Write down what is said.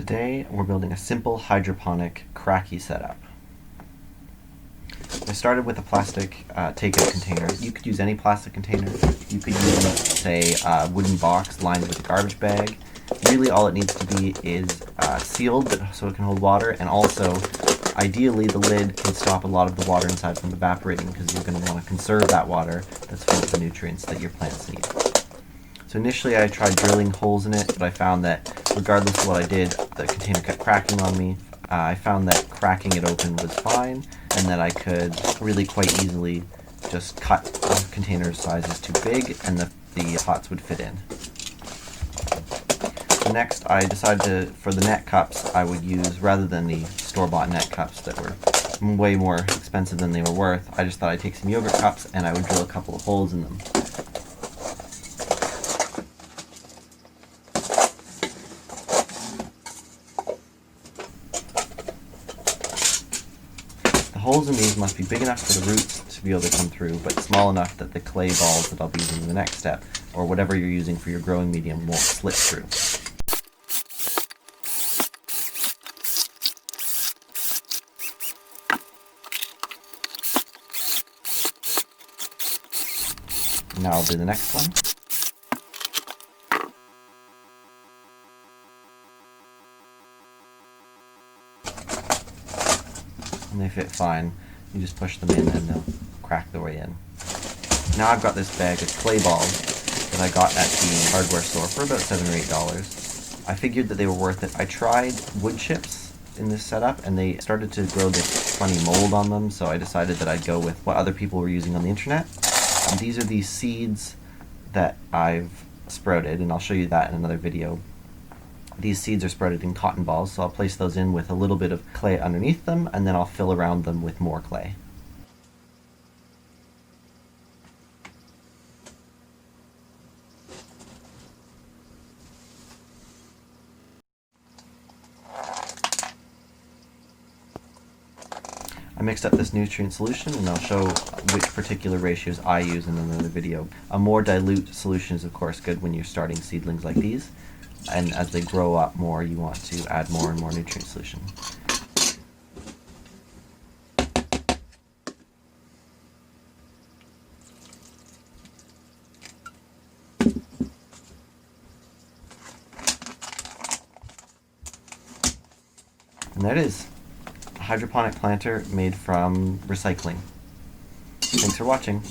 Today we're building a simple hydroponic Kratky setup. I started with a plastic takeout container. You could use any plastic container. You could use, say, a wooden box lined with a garbage bag. Really all it needs to be is sealed so it can hold water, and also ideally the lid can stop a lot of the water inside from evaporating, because you're going to want to conserve that water that's full of the nutrients that your plants need. So initially I tried drilling holes in it, but I found that regardless of what I did, the container kept cracking on me. I found that cracking it open was fine, and that I could really quite easily just cut the container sizes too big and the pots would fit in. So next I decided for the net cups I would use, rather than the store-bought net cups that were way more expensive than they were worth, I just thought I'd take some yogurt cups and I would drill a couple of holes in them. The holes in these must be big enough for the roots to be able to come through, but small enough that the clay balls that I'll be using in the next step, or whatever you're using for your growing medium, won't slip through. Now I'll do the next one. And they fit fine. You just push them in and they'll crack their way in. Now I've got this bag of clay balls that I got at the hardware store for about $7 or $8. I figured that they were worth it. I tried wood chips in this setup and they started to grow this funny mold on them, so I decided that I'd go with what other people were using on the internet. And these are the seeds that I've sprouted, and I'll show you that in another video. These seeds are sprouted in cotton balls, so I'll place those in with a little bit of clay underneath them, and then I'll fill around them with more clay. I mixed up this nutrient solution, and I'll show which particular ratios I use in another video. A more dilute solution is of course good when you're starting seedlings like these, and as they grow up more you want to add more and more nutrient solution. And there it is. A hydroponic planter made from recycling. Thanks for watching.